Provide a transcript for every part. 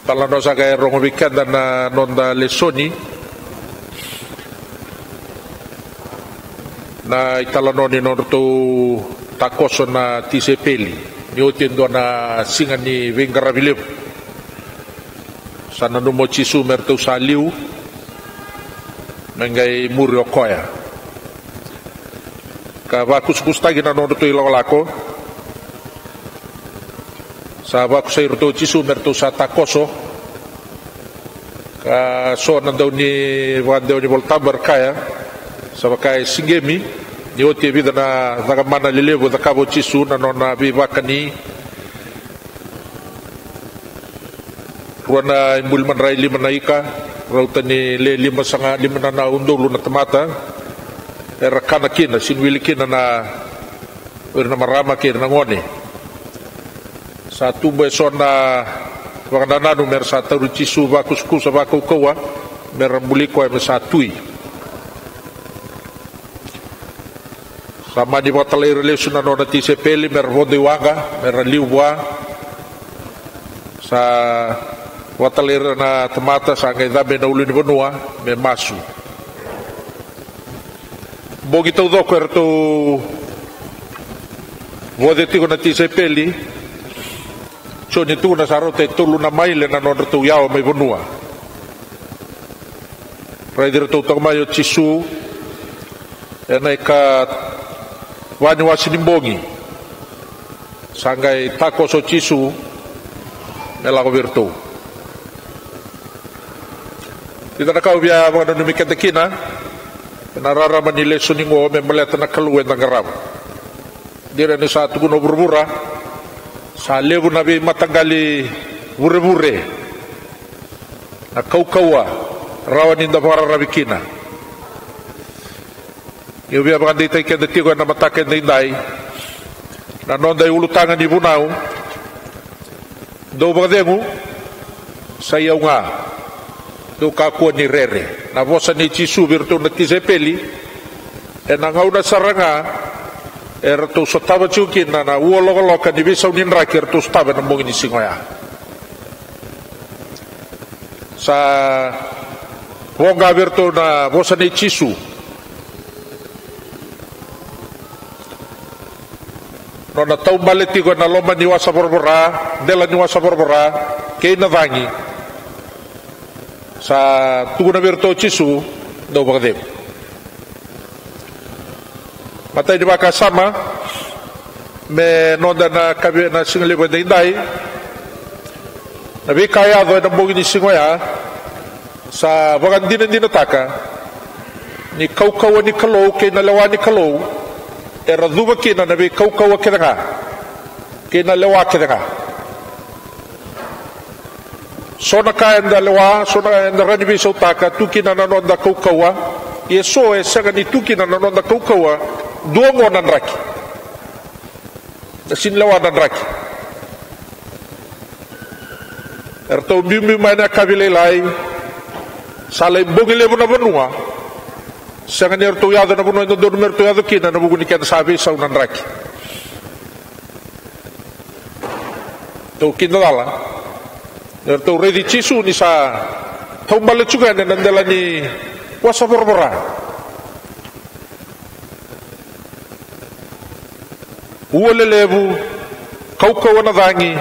talano sa kay rongo weekend na nonda lesoni na italano ni norto takoso na tisepeli ni otiendo na singa ni Vengaravileu sana numo chisu merto saliu mengai muri okoya ka vakus kustagi na norto ilawalako sa vakus irto chisu merto sa takoso ka so nandaw ni wandaw ni voltabar kaya sa kay singemi ni otie vida na nagamana lilevo da kabo chisu na nona bivakani ruana imbulman rai lima naika rautani le lima sanga lima na undulu na tamata era kana kina sinwili kina na erna marama kina ngone sa tumbe sona wakanananu mer sa taru chisu vakus kusa vaku kawa mer buliko ay masatui sama di batalai relation na nona tisepeli mer vode wanga mer liwa sa batalai na temata sa ngai dabe na ulini benua me masu bogi tau doko erto vode tiko na tisepeli choni tu na sarote tulu na maile na nona tu yao me benua raidir tu tamayo chisu enai ka wani wasinimbongi sangai tako so chisu mela virtu kita nakau bia mga numikata kina narara manile suningo me maleta na kaluwen na garam dire ni sa tuguno burbura sa lebu nabi matanggali bure-bure na kaukawa rawanin da para rabikina yung biya mga ditay kaya natiko na matakin na inday na nonday ulutangan ni Bunao do mga demo sayaw nga do kakuha ni Rere na bosa ni Chisu virtu na tisepeli e nangaw na saranga erto sa tawa chukin na uolok-olok ni bisaw ni Nraki erto sa tawa ng mungin ni Singoya sa wonga virtu na bosa ni Chisu no na tau baleti ko na loma ni wasa borbora dela ni wasa borbora kay na vangi sa tugo na virto chisu do bagdem matay di ba kasama me nonda na kabe na single ko dai na bi kaya do na bogi ni singoya sa bagandina din nataka ni kaukawa ni kalo kay na lawani kalo era duba kina nabi kaukawa kina kina lewa kina sona ka enda lewa sona enda ranibi sautaka tu kina nanonda kaukawa yeso e sanga ni tu kina nanonda kaukawa duongo nanraki sin lewa nanraki erto bimbi mana kabile lai salai bogile buna benua sangan erto yado na buno ndo merto yado kina na buguni kan sabi sa unan raki to kindala erto redi chisu ni sa tombale juga na nandela ni wasa borbora uole lebu kaukawa na vangi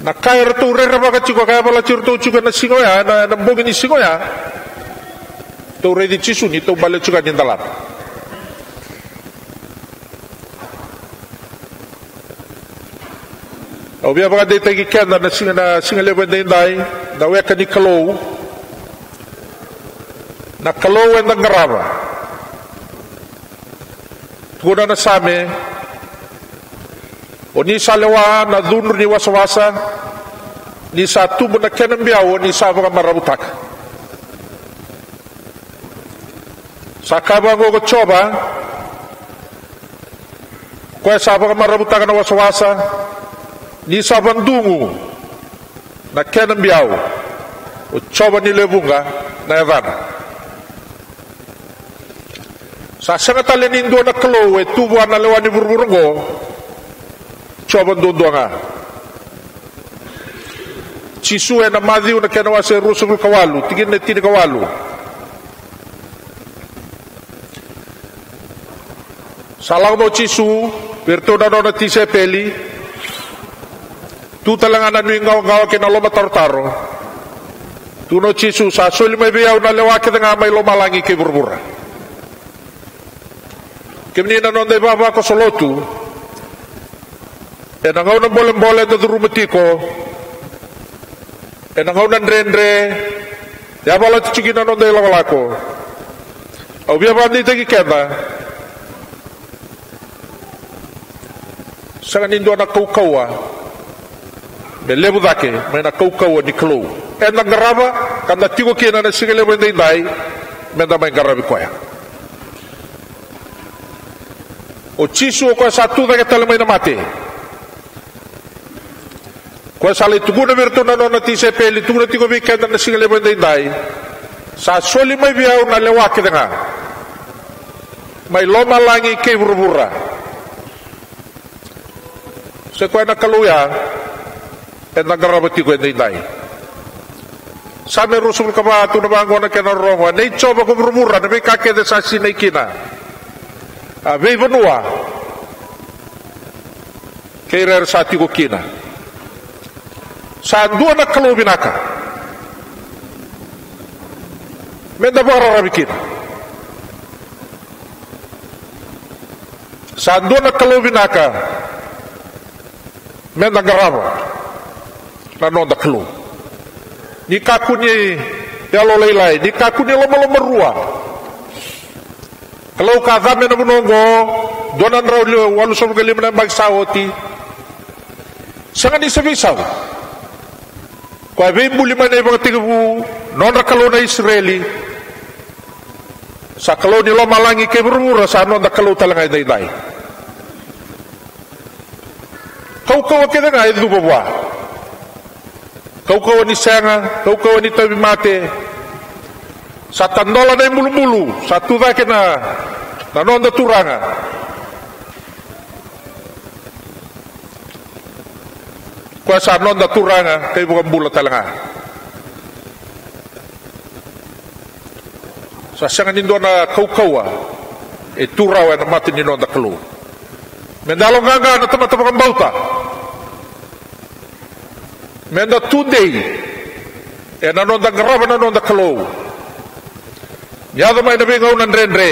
na kaya erto rera baka chiko kaya bala chirto juga na singoya na buguni singoya to redi chisu ni to bale juga ni dalam obia baka de tagi kenda na singa leben de ndai da weka ni kalo na kalo en da ngaraba tuda na same oni salewa na dunur ni wasawasa ni satu na kenan biawo ni sa baka marabutak sakaba go coba ko saba ka marabutan na wasawasa ni sabandungu na kenan biaw o coba ni lebunga na evan sa sanga talen indo na klowe tubo na lewani burburgo coba ndondo nga cisu na madhiu na kena wase rusul kawalu tigin na tini kawalu salang mo cisu berto na na tise peli tu talangan anu ngaw kena loma taro tu no cisu sa suli mai biau na lewa ke tengah mai loma langi ke burbura kemni na non de baba ko solotu e na ngaw na bolem do rumetiko e na ngaw na rendre ya bala chigina non de lako au bia bandi tegi kenda sangan indo na kaukawa be lebu dake mai na kaukawa ni klo e na garaba kanda tigo kina na sigele wende dai me da mai garabi koya o cisu ko satu da ke tele mai na mate ko sale tuguna virtu na no tise peli tuguna tigo bi kenda na sigele wende dai sa soli mai biau na lewa ke denga mai loma langi ke burbura se ko na kaluya e na garabati ko ndai dai same rusul kaba tu na bango na kena rongo nei coba ko burbura na be kake de sasi nei kina a be venua keirer sati ko kina sa dua na kalu binaka menda bara rabikin sa dua na kalu binaka menda garaba na nonda klu ni kakuni ya lo leilai ni kakuni loma rua kalau kaza mena bunongo donan raulio walu sob galim na magsawoti sangan di sebisau ko be mbuli mane ba tigu non rakalo na Israeli sa kalau ni loma langi ke bermura sa non da kalau talangai dai kau ke denga itu bawa kau ni sanga kau ni tabi mate sa tandola na mulu satu da kena na non da turanga ko sa non da turanga kay bukan bula talanga sa sanga nindo na kau e turawa na mate ni non da kelu mendalo nganga na tama-tama kang bauta menda today e na non da garaba na non da kelu yado mai na bingaw nan rendre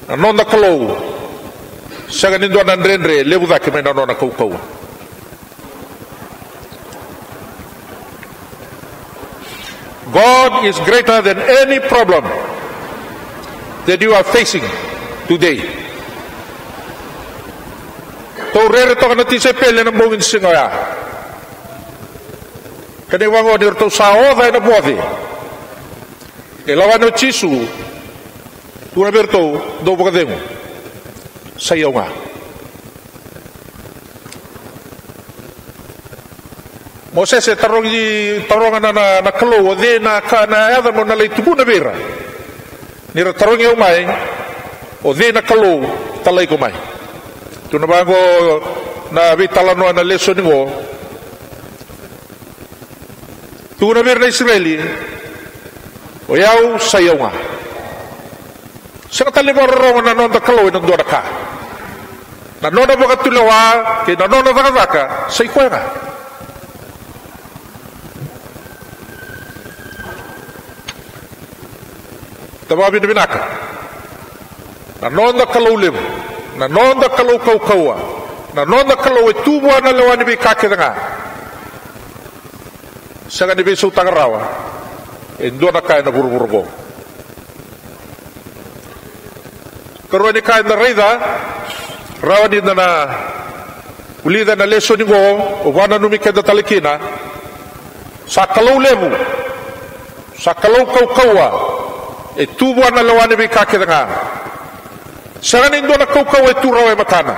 na non da kelu saga nindo nan rendre lebu da ke mai na non na kau God is greater than any problem that you are facing today. To rere to kana tise pele na mongin singoya. Kani wango dir to sao da na bodi. E lawa no cisu. Tu na berto do bokademo. Sayonga. Moses se taronga na kalo de na kana ada mo na le tubu na bera. Ni taronga umai o de na kalo talai ko mai. Tu na bango na vitalano na leso ningo. Tu na bera na Israeli. O yau sayonga. Sa taliboro na non da kalo na do ka. Na non da bokatulawa ke na non da ka sai ko nga. Tababi na binaka na non da kalau lem na non da kalau kaukawa na non da kalau tubo na lawani bi kake nga sanga ni besu tangarawa endo na kay na burburgo karo ni kay na reida rawani na ulida na leso ni go o wana numi keda talikina sa kalau lemu sa kalau kaukawa e tubo na lawane bi kake nga sangan indo na kaukaw e turaw e matana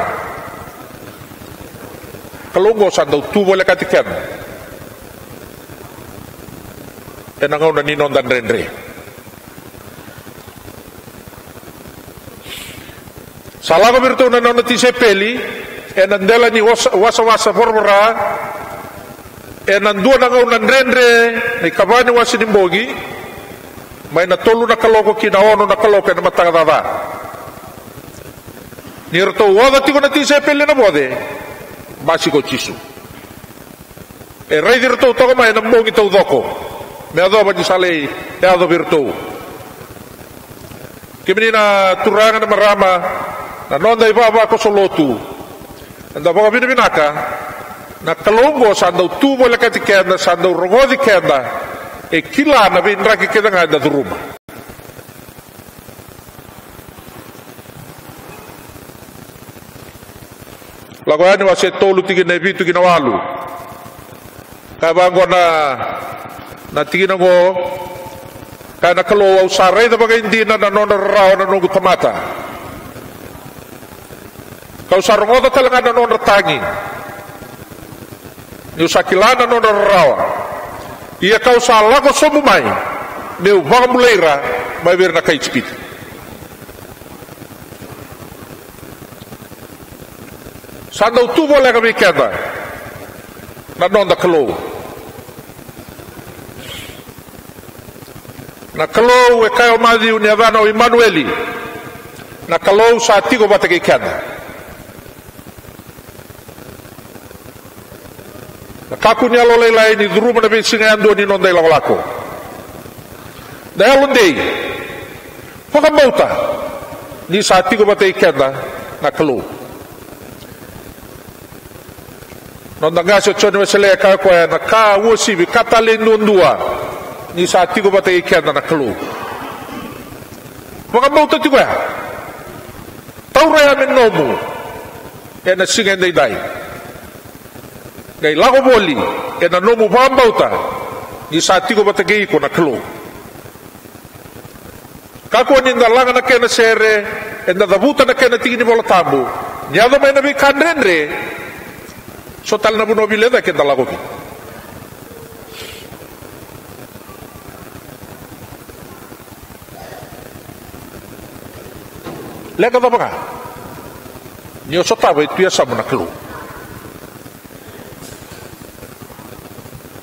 kalungo sa daw tubo le katiken e nangaw na ninon dan rendre salaga birto na non ti sepeli e nandela ni wasa forbora nandua na ngau nan rendre nei kavani wasinimbogi mai na tolu na kaloko ki na ono na kaloko na matagada ni roto wada tiko na tise pele na bode basi ko chisu rai dirto to mai na mbongi to doko me ado ba disale e ado virtu kemenina turanga na marama na nonda ibaba ko solotu anda ba binaka na kalongo sandau tubo le katikenda sandau rogodi kenda e kila na bin raki keda nga da duruma lagoani wa se tolu tigi na bitu kina walu ka bango na tigi na go ka na kalo au sarai da bagai indina na nona rao na nungu tamata kau sarongo da talanga na nona tangi ni usakilana nona rao ia kau salago somu mai meu vagamuleira mai ver na kaitspit sandau tubo lega mikenda na nonda kalo na kalo e kai o madi uniavana o Emanueli na kalo sa tigo batake kenda na kaku ni alo leila ni duruma na bisinga ando ni nonda ila lako da alundei pakamauta ni sa tigo batake kenda na kalo nonda ngasio choni wesele ka ko na ka wosi bi katale ndua ni sa tigo batake kenda na kalo pakamauta tigo ya taura ya menomu e na singa ndai dai gai lago boli e na nomu pambauta ni sa tigo batake ko na kalo kako ni ndalanga na kena sere e na dabuta na kena tigi ni bola tambu ni ado mai na bi kandrenre so tal na buno bile da kenda lago lega da banga ni o sotava tu ya samu na kalo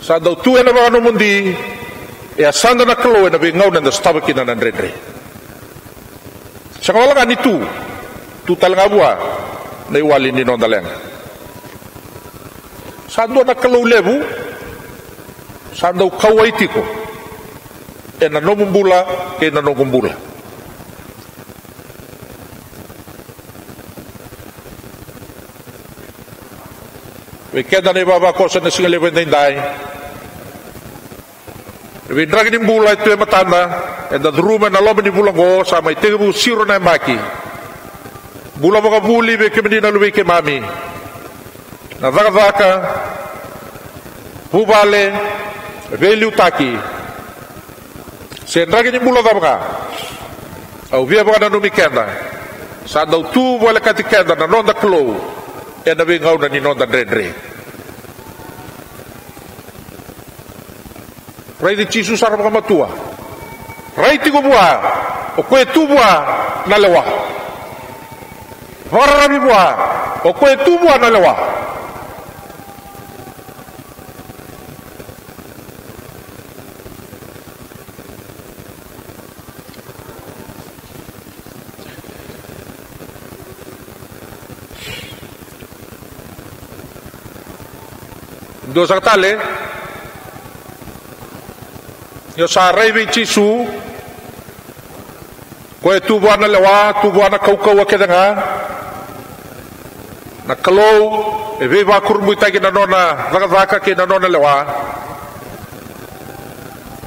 sanda tu ena ba no mundi e asanda na kalo ena be ngau na stava kina na ndre sakawala ni tu talanga bua nei wali ni non daleng sando na kalo lebu sando kawaitiko ena no mumbula ke na no gumbula we keda ne baba ko sa na singale vendai we drag ni mbula itu e matanda e da ruma na lobe ni bula go sa mai tebu siro na maki bula boga buli be ke menina lubi ke mami na vaka bubale velu taki se drag ni bula baba au via boga no mikenda sa da tu bola katikenda na nonda klo e na be ngau na ni nonda dredre rai di cisu sarap kamatua rai tigo bua o kue tu bua na lewa warami bua o kue tu bua na lewa do sakatale yo sa rei cisu koe tu buana lewa tu buana kau akedanga na kalau e veva kurmu itagi na nona vaka ke na nona lewa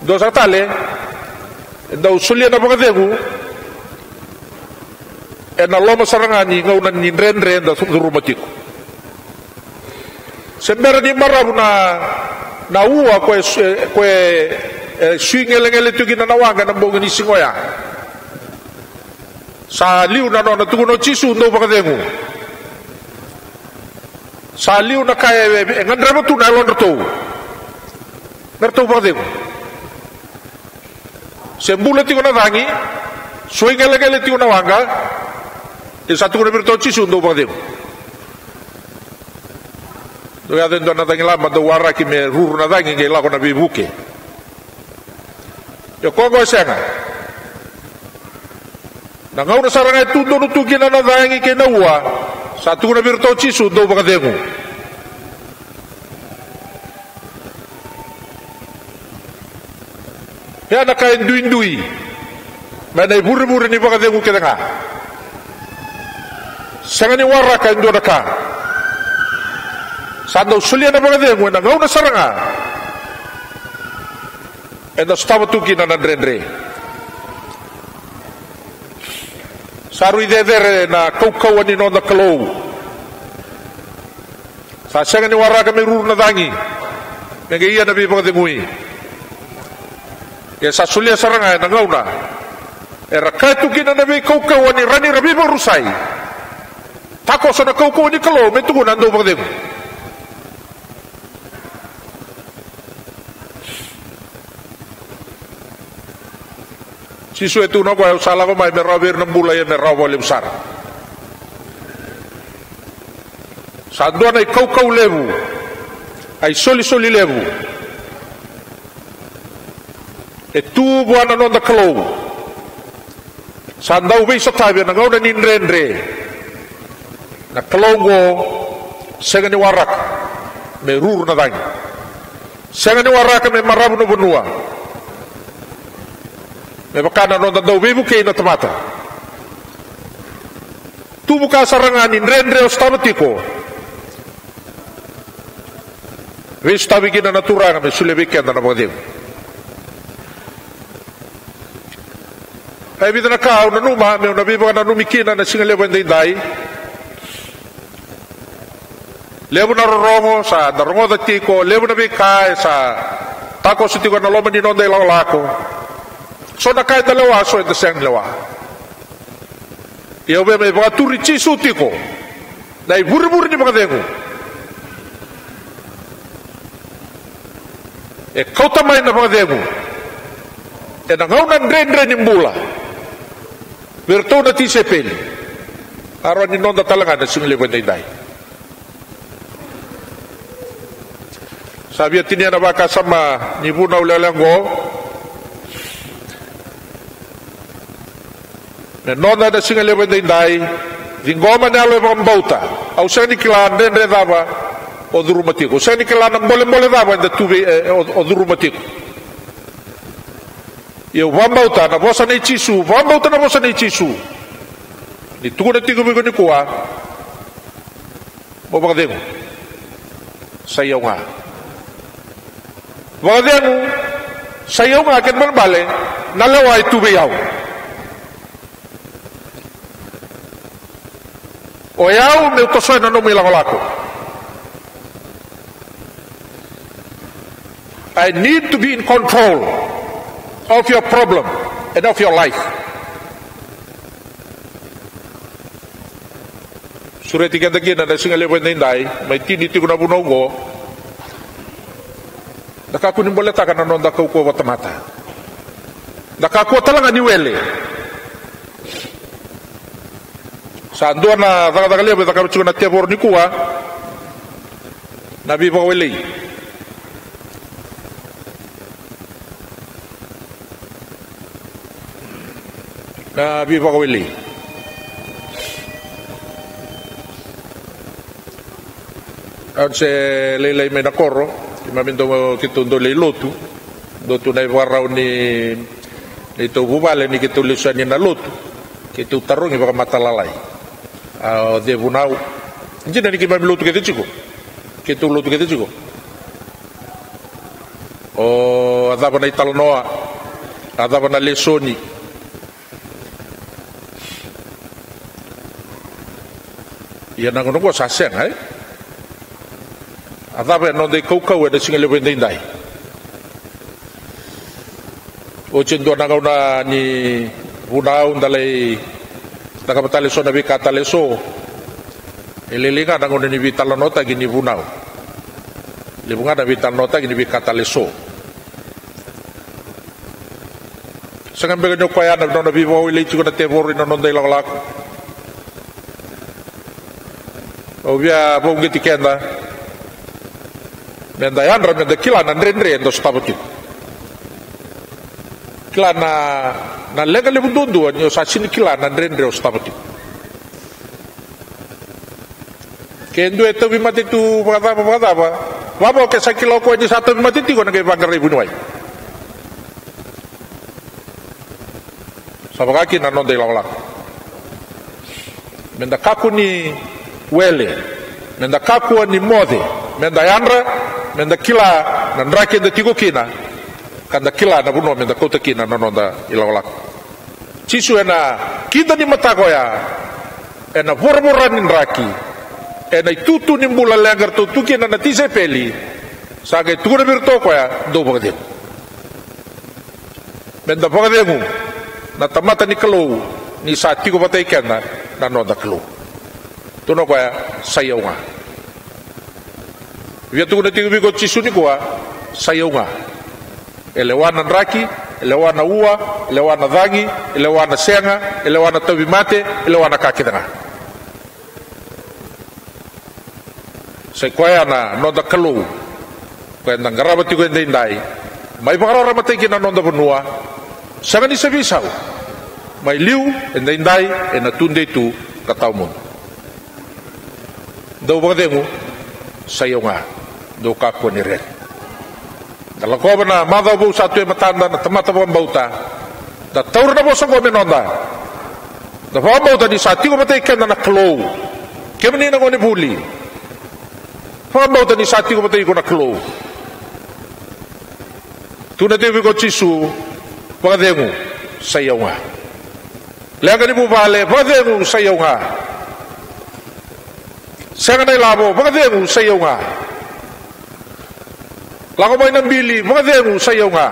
do satale da usulia na bagadegu e na loma sarangani ngau na ni rendre da rumatiku sembera di marabu na ua koe swingele tu gina nawanga na bonga ni singoya sa liu na no tu no cisu ndo bakadengu sa liu na kai ngandra tu na londo to nerto bakadengu sembula ti na vangi swingele ti na wanga e sa tu no berto cisu ndo bakadengu do ya den dona dangi lama do wara ki me ruru na dangi nge la ko na bibuke yo kongo senga na ngau na saranga tu do tu kina na dangi ke na wa satu na birto chisu do baka dengu ya na kain duindui mana buru-buru ni baka dengu ke tengah senga ni wara kain do na ka sando sulia na baka dengu na ngau na saranga enda stava tu kina na drendre saru idedere na kau ani no na kalau sa senga ni wara ka me ruru na dangi nge ia na bi baka dengui ya sa sulia saranga na ngau na era katu kina na be kau ani rani rabi barusai tako so na kau ani kalau me tu na ndo baka dengu sisu itu no gua salah ko mai merawir nembula ya merawa le besar sadua na kau lebu ai soli lebu tu buana no da klo sandau be so tabe na ngau ni rendre na klongo segani warak me rur na dang segani warak me marabu no benua me bakana no da do be buke na tamata tu buka sarangan ni rendre ostamatiko wis tabi kina natura me sulebeke na bodem ai bidana ka na numa me na bibo na numikina na singale bende dai lebu na rongo sa darongo da tiko lebu na bikai sa tako sitiko na loma ni nonde lako so na kai dalawa so da sang lawa yo be me ba turi chi sutiko dai buru ni ba dengu e kota mai na ba dengu e na ngau na ndre ni mbula bertona ti sepel aron ni nonda talanga na single bende dai sabia tinia na baka sama ni buna ulelengo na nonda na single bende dai dingoma na le bambauta au sani kilan den redava o durumatiko sani kilan mole dava da tuve o durumatiko eu vambauta na bosa nei chisu vambauta na bosa nei chisu ni tu na tigo ni kuwa bo bagdemu sayo nga bagdemu sayo nga ken man bale na lawai tu be yaw o yaw me to so na no mi lako I need to be in control of your problem and of your life. Surat tiga lagi na singa level na indai, may tiniti ko na bunongo. Nakakunin boleh tak na non dakakuha watamata. Nakakuha talaga ni wele. Sa andua na daga level nakakuha na tebor ni kuha. Nabi pa wele. Na bi pa wili an se lelai me na korro ki mamindo kitundo le lotu dotu na warau ni itu bubale ni kitu lisani na lotu kitu tarungi baka matalalai de bunau njina ni ki mam lotu kete chiko kitu lotu kete chiko o adaba na italnoa adaba na lesoni ia nang no sa seng ai adaba no de kau de singa le bende dai o chendo na gauna ni bunau ndalai daga batale so na bi katale so elelinga nang ni vitala nota gini bunau le bunga na vitala nota gini bi katale so sangan bega no kwaya na no bi wo ile chigo na tebor no no de lak o via bonge tikenda menda yandra menda kila na ndrendre ndo stabati kila na lega le bundu ni sa sini kila na ndrendre o stabati kendo eto bimati tu bada wabo ke sa kilo ko ni satu bimati ti ko na ke bangare bunuai sabagaki na nonde lawala menda kaku ni wele menda kaku ni mode menda yandra menda kila na ndrake de tigo kina kanda kila na buno menda kota kina na nonda ilawala cisu ena kita ni matagoya ena vorboran ni ndraki ena tutu ni mula lengar tutu kina na tise peli sage tugura birtoko ya do bagade menda bagademu na tamata ni kalau ni sa tigo batay kena na nonda kalau tuno ko ya sayaw nga viatu ko na tigo bigot cisu ni ko sayaw nga elewana ndraki elewana ua elewana dhangi elewana senga elewana tawi mate elewana kakidanga sai koya na nonda kalau ko na ngarabati ko ndai mai bakara ramate kina nonda benua sanga ni sabisau mai liu ndai ena tunde tu kataumun do bagdemu sayonga do kako ni red dala ko bana mada bu satu matanda na tamata bo bauta da taur na bo so go menonda da bo bauta di sati ko mate ken na klo kemni na go ni buli bo bauta di sati ko mate ko na klo tu na devi ko cisu bagdemu sayonga lega ni bu vale bagdemu sayonga Sanga na ilabo, mga sayaw nga. Lako may nambili, mga sayaw nga.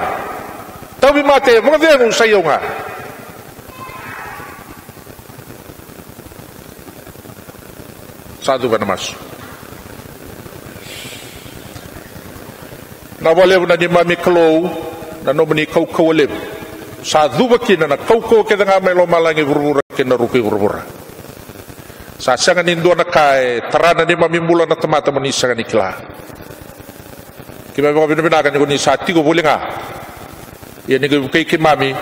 Tawi mate, mga sayaw nga. Sado ka namas. Nawalew na ni Mami Klo, na nomani kau-kawalew. Sado ba kina na kau-kaw kita nga may lomalangi vurvura kina ruki vurvura. Sa sanga nindo na kai tarana ni mamimula na tamata mo ni sanga ni kila kima mo binabinagan ni sati ko bulinga yan ni kay kimami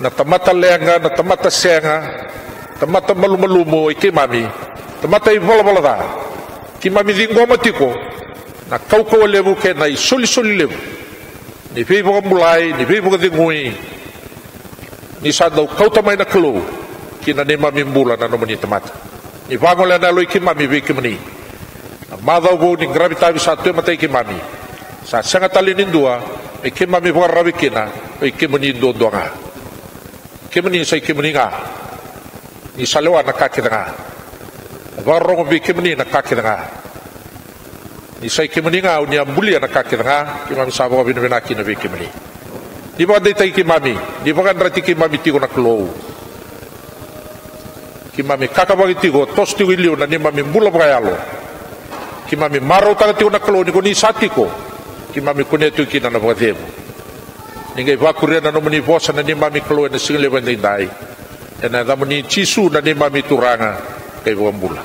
na tamata lenga na tamata senga tamata malumalumo kimami tamata ibola da kimami dingo matiko na kau lebu ke na soli lebu ni pibo mulai ni pibo dingui ni sadau kau tamay na klo kina ni mamimula na no ni tamata ni bangola na loy kimami bi kimani madau bo ni gravita bi satu matai kimami sa sanga talinin dua e kimami bo rabi kina e kimani do nga kimani sai kimani nga ni salewa na kaki nga barro bi kimani na kaki nga ni sai kimani nga ni ambuli na kaki nga kimami sabo bi na kina bi kimani di ba dai tai kimami di ba kan rati kimami ti ko na klo kimami kakabagi tigo tos tigo iliu na ni mami mula bagayalo kimami maro taga tigo na kalo ni ko ni satiko kimami kunetu kina na bagademu ningai vakuria na nomani vosa na ni mami kalo na single bandai ena da mani cisu na ni mami turanga kay buambula